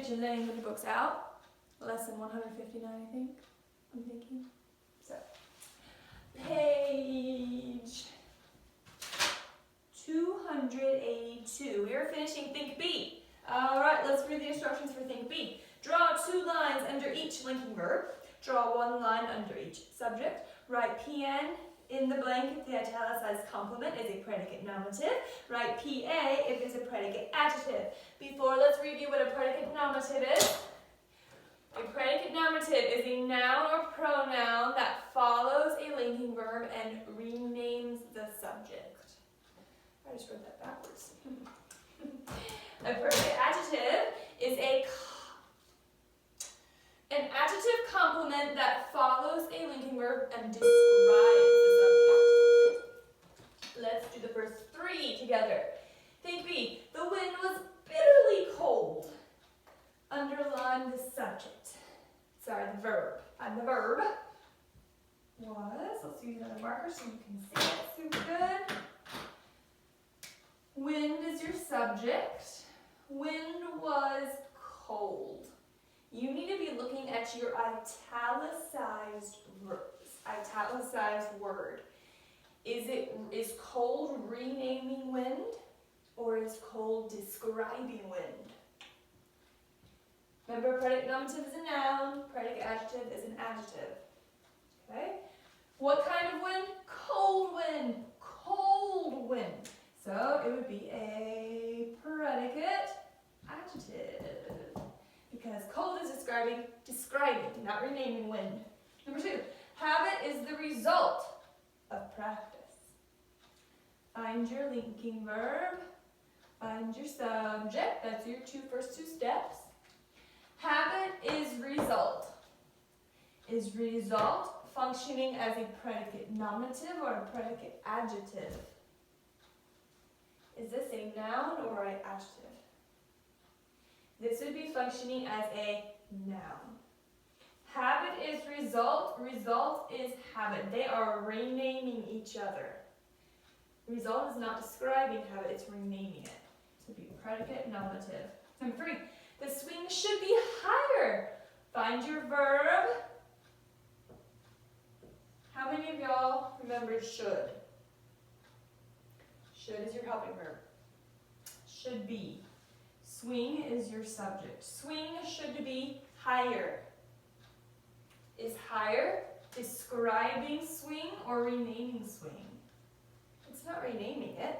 page and laying the books out. Lesson 159, I think. I'm thinking. So, page 282. We are finishing Think B. All right, let's read the instructions for Think B. Draw 2 lines under each linking verb. Draw 1 line under each subject. Write PN in the blank if the italicized complement is a predicate nominative. Write PA if it's a predicate adjective. Before, let's review what a predicate nominative is. A predicate nominative is a noun or pronoun that follows a linking verb and renames the subject. I just wrote that backwards. A predicate adjective is an adjective complement that follows a linking verb and describes the subject. Let's do the first 3 together. Think B. The wind was bitterly cold. Underline the subject. Sorry, the verb. And the verb was, let's use another marker so you can see it super good. Wind is your subject. Wind was cold. You need to be looking at your italicized word. Is cold renaming wind, or is cold describing wind? Remember, predicate nominative is a noun, predicate adjective is an adjective. Okay? What kind of wind? Cold wind. Cold wind. So it would be a predicate adjective. Because cold is describing, not renaming wind. Number 2, habit is the result of practice. Find your linking verb, find your subject, that's your first two steps. Habit is result. Is result functioning as a predicate nominative or a predicate adjective? Is this a noun or an adjective? This would be functioning as a noun. Habit is result. Result is habit. They are renaming each other. Result is not describing habit, it's renaming it. So it would be predicate nominative. Number 3, the swing should be higher. Find your verb. How many of y'all remember should? Should is your helping verb. Should be. Swing is your subject. Swing should be higher. Is higher describing swing or renaming swing? It's not renaming it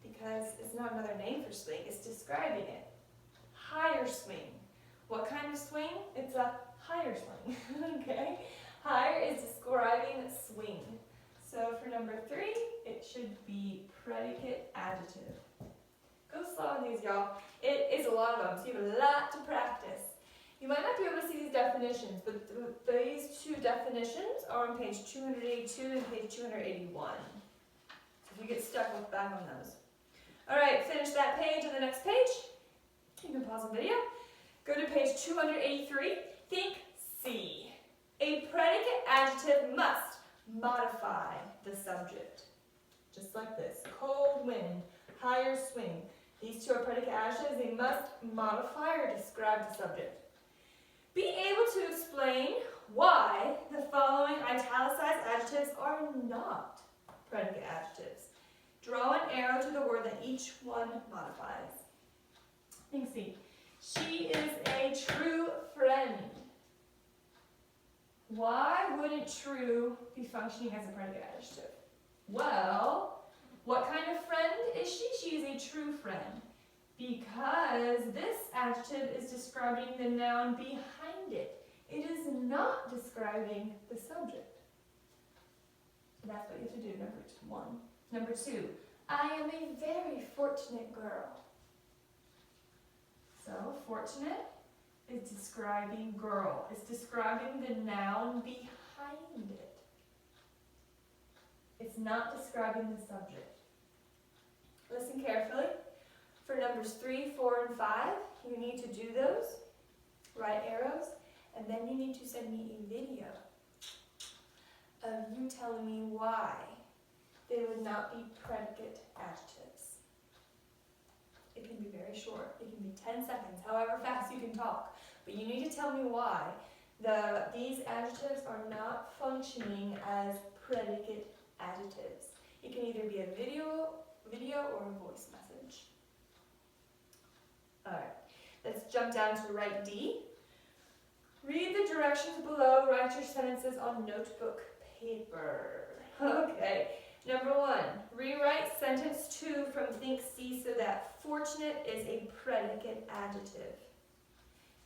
because it's not another name for swing. It's describing it. Higher swing. What kind of swing? It's a higher swing. Okay? Higher is describing swing. So for number 3, it should be predicate adjective. Go slow on these, y'all. It is a lot of them, so you have a lot to practice. You might not be able to see these definitions, but these 2 definitions are on page 282 and page 281. So if you get stuck, look back on those. All right, finish that page on the next page. You can pause the video. Go to page 283. Think C. A predicate adjective must modify the subject. Just like this. Cold wind, higher swing. These 2 are predicate adjectives. They must modify or describe the subject. Be able to explain why the following italicized adjectives are not predicate adjectives. Draw an arrow to the word that each one modifies. Think C. She is a true friend. Why wouldn't true be functioning as a predicate adjective? Well, what kind of friend is she? She is a true friend. Because this adjective is describing the noun behind it. It is not describing the subject. So that's what you have to do, number 1. Number 2, I am a very fortunate girl. So, fortunate is describing girl. It's describing the noun behind it. It's not describing the subject. Listen carefully. For numbers 3, 4, and 5, you need to do those. Write arrows. And then you need to send me a video of you telling me why they would not be predicate adjectives. It can be very short. It can be 10 seconds, however fast you can talk. But you need to tell me why these adjectives are not functioning as predicate adjectives. It can either be a video or a voice message. All right, let's jump down to write D. Read the directions below, write your sentences on notebook paper. Okay, number 1, rewrite sentence 2 from think see so that fortunate is a predicate adjective.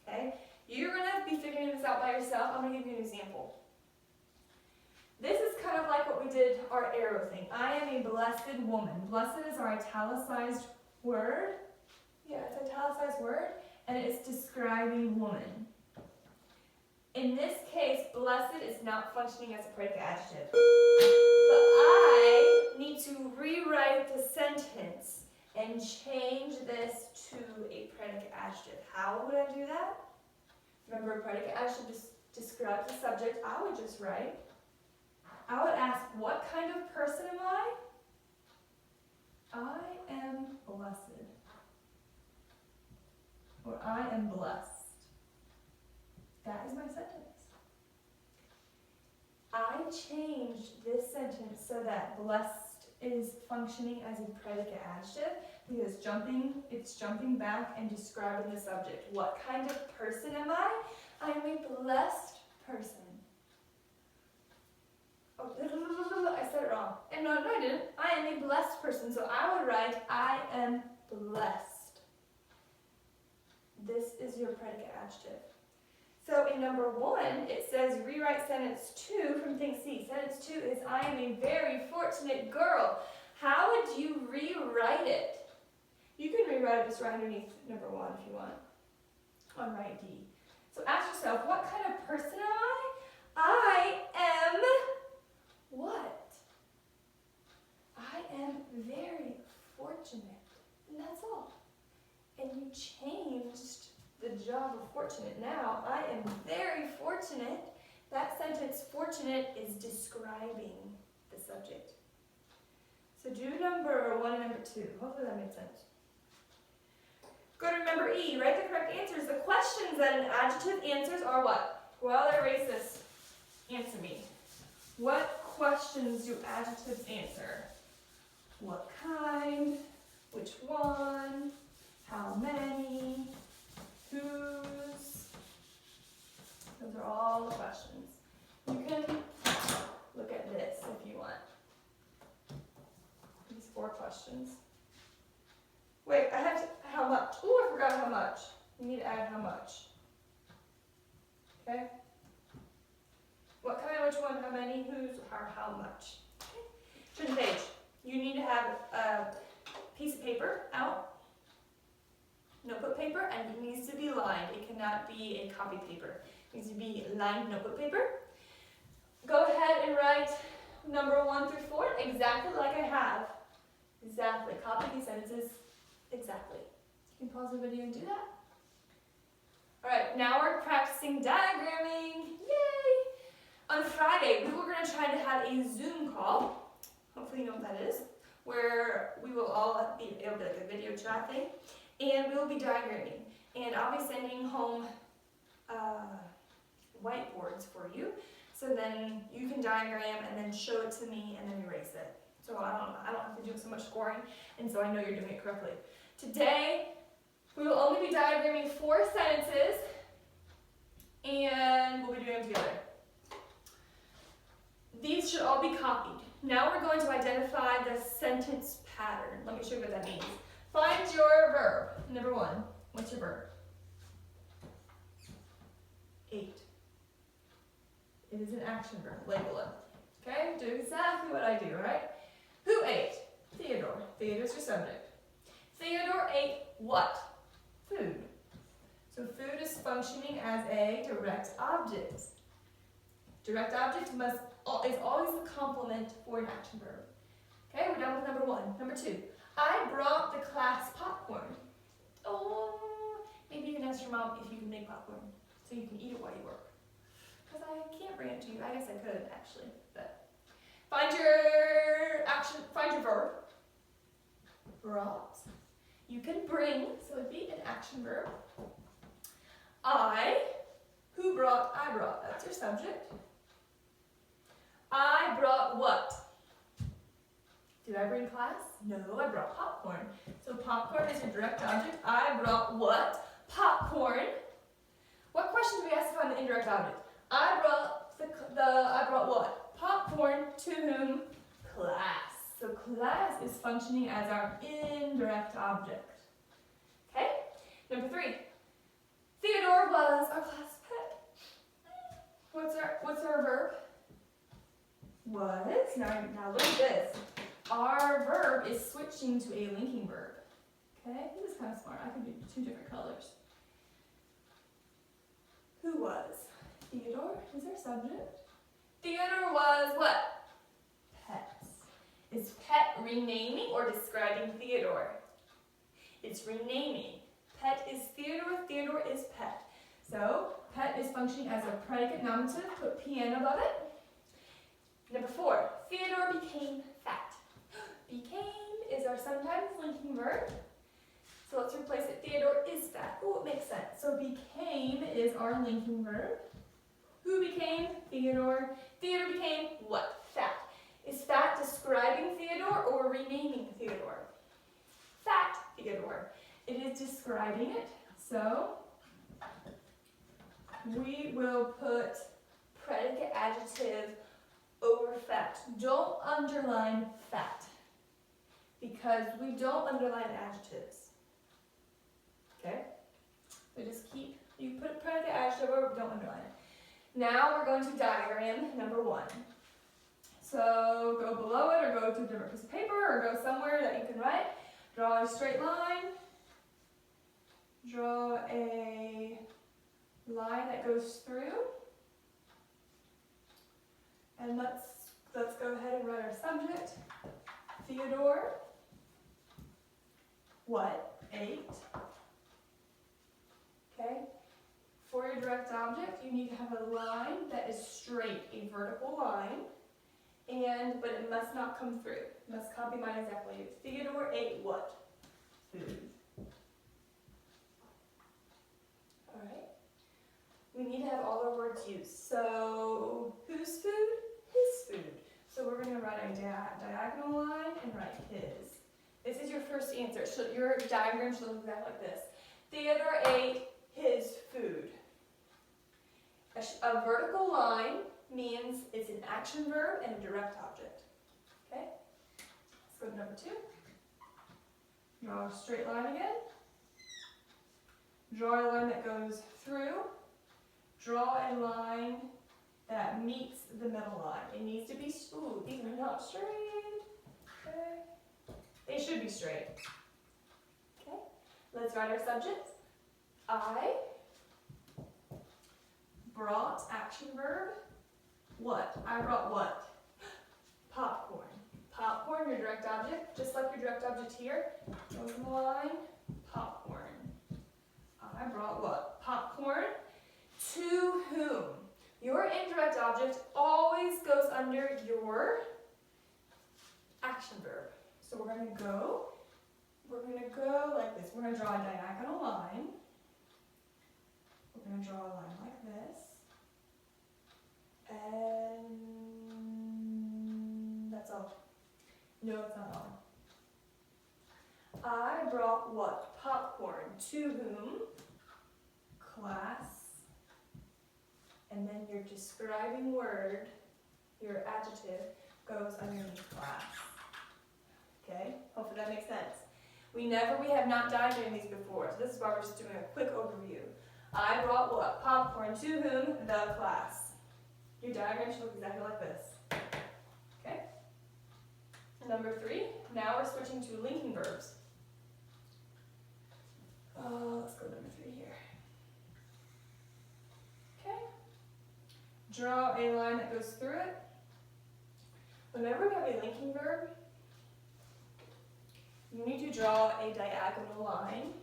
Okay, you're gonna be figuring this out by yourself. I'm gonna give you an example. This is kind of like what we did our arrow thing. I am a blessed woman. Blessed is our italicized word. Yeah, it's an italicized word, and it's describing woman. In this case, blessed is not functioning as a predicate adjective. But I need to rewrite the sentence and change this to a predicate adjective. How would I do that? Remember, a predicate adjective describes the subject. I would just write. I would ask, what kind of person am I? I am blessed. Or I am blessed. That is my sentence. I changed this sentence so that blessed is functioning as a predicate adjective because it's jumping back and describing the subject. What kind of person am I? I am a blessed person. Oh, I said it wrong. And no, I didn't. I am a blessed person, so I would write, I am blessed. This is your predicate adjective. So in number 1, it says rewrite sentence 2 from think see. Sentence 2 is I am a very fortunate girl. How would you rewrite it? You can rewrite it just right underneath number 1 if you want. On right D. So ask yourself, what kind of person am I? I am what? I am very fortunate. And that's all. And you changed the job of fortunate. Now, I am very fortunate. That sentence, fortunate, is describing the subject. So do number 1 and number 2. Hopefully that made sense. Go to number E. Write the correct answers. The questions that an adjective answers are what? Well, they're racist. Answer me. What questions do adjectives answer? What kind? Which one? How many? Whose? Those are all the questions. You can look at this if you want. These 4 questions. Wait, I have to, how much? Oh, I forgot how much. You need to add how much. Okay? What kind, which one, how many, whose, or how much. Okay. Turn the page. You need to have a piece of paper out, notebook paper, and it needs to be lined. It cannot be a copy paper. It needs to be lined notebook paper. Go ahead and write number 1 through 4 exactly like I have. Exactly. Copy these sentences exactly. You can pause the video and do that. Alright, now we're practicing diagramming. Yay! On Friday, we were going to try to have a Zoom call. Hopefully you know what that is. Where we will all be, it'll be like a video chat thing. And we will be diagramming. And I'll be sending home whiteboards for you. So then you can diagram and then show it to me and then erase it. So I don't have to do so much scoring, and so I know you're doing it correctly. Today, we will only be diagramming 4 sentences, and we'll be doing them together. These should all be copied. Now we're going to identify the sentence pattern. Let me show you what that means. Find your verb. Number 1, what's your verb? Ate. It is an action verb. Label it. Okay? Do exactly what I do, right? Who ate? Theodore. Theodore's your subject. Theodore ate what? Food. So food is functioning as a direct object. Direct object is always the complement for an action verb. Okay, we're done with number 1. Number 2. I brought the class popcorn. Oh, maybe you can ask your mom if you can make popcorn so you can eat it while you work. Because I can't bring it to you. I guess I could actually, but find your action, find your verb. Brought. You can bring, so it'd be an action verb. I, who brought, I brought, that's your subject. I brought what? Did I bring class? No, I brought popcorn. So popcorn is your direct object. I brought what? Popcorn. What question do we ask to find the indirect object? I brought I brought what? Popcorn to whom? Class. So class is functioning as our indirect object. Okay? Number 3. Theodore was our class pet. What's our verb? Was. Now look at this. Our verb is switching to a linking verb. Okay? This is kind of smart. I can do 2 different colors. Who was? Theodore is our subject. Theodore was what? Pet. Is pet renaming or describing Theodore? It's renaming. Pet is Theodore, Theodore is pet. So, pet is functioning as a predicate nominative, put PN above it. Number 4, Theodore became fat. Became is our sometimes linking verb. So let's replace it. Theodore is fat. Oh, it makes sense. So became is our linking verb. Who became? Theodore. Theodore became what? Fat. Is fat describing Theodore or renaming Theodore? Fat Theodore. It is describing it. So we will put predicate adjective over fat. Don't underline fat because we don't underline adjectives. Okay? So just you put predicate adjective over, don't underline it. Now we're going to diagram number 1. So go below it or go to a different piece of paper or go somewhere that you can write. Draw a straight line. Draw a line that goes through. And let's go ahead and write our subject. Theodore, what? Ate. Okay? For your direct object, you need to have a line that is straight, a vertical line, but it must not come through. It must copy mine exactly. Theodore ate what? Food. Alright. We need to have all our words used. So, whose food? His food. So we're going to write a diagonal line and write his. This is your first answer. So your diagram should look exactly like this. Theodore ate his food. A vertical line means it's an action verb and a direct object. Okay? Let's go to number 2. Draw a straight line again. Draw a line that goes through. Draw a line that meets the middle line. It needs to be, ooh, these are not straight. Okay. They should be straight. Okay. Let's write our subjects. I brought action verb. What? I brought what? Popcorn. Popcorn, your direct object, just like your direct object here. Goes in the line. Popcorn. I brought what? Popcorn. To whom? Your indirect object always goes under your action verb. So we're going to go like this. We're going to draw a diagonal line. We're going to draw a line like this. And that's all. No, it's not all. I brought what? Popcorn. To whom? Class. And then your describing word, your adjective, goes underneath class. Okay? Hopefully that makes sense. We have not diagrammed these before, so this is why we're just doing a quick overview. I brought what? Popcorn. To whom? The class. Your diagram should look exactly like this. Okay? Number 3, now we're switching to linking verbs. Let's go to number 3 here. Okay? Draw a line that goes through it. Whenever we have a linking verb, you need to draw a diagonal line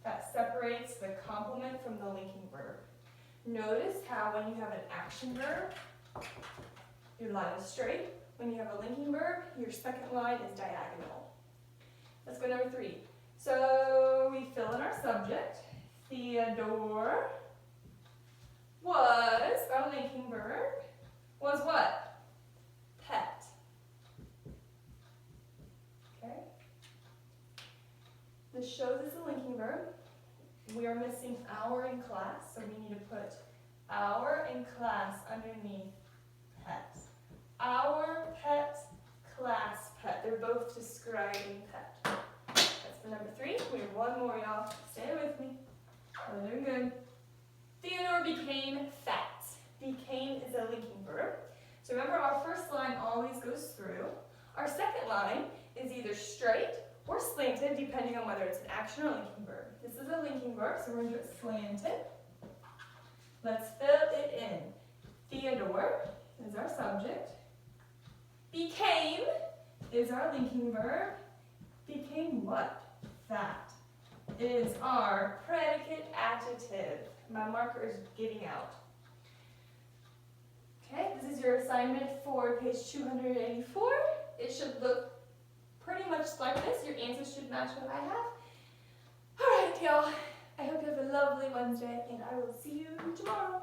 that separates the complement from the linking verb. Notice how when you have an action verb, your line is straight. When you have a linking verb, your second line is diagonal. Let's go number 3. So we fill in our subject. Theodore was, our linking verb, was what? Pet. Okay. This shows it's a linking verb. We are missing our in class, so we need to put our in class underneath pet. Our pet, class pet. They're both describing pet. That's for number 3. We have one more, y'all. Stay with me. We're doing good. Theodore became fat. Became is a linking verb. So remember, our first line always goes through. Our second line is either straight or slanted, depending on whether it's an action or linking verb. This is a linking verb, so we're going to do it slanted. Let's fill it in. Theodore is our subject. Became is our linking verb. Became what? Fat. Is our predicate adjective. My marker is getting out. Okay, this is your assignment for page 284. It should look pretty much like this. Your answers should match what I have. All right, y'all. I hope you have a lovely Wednesday, and I will see you tomorrow.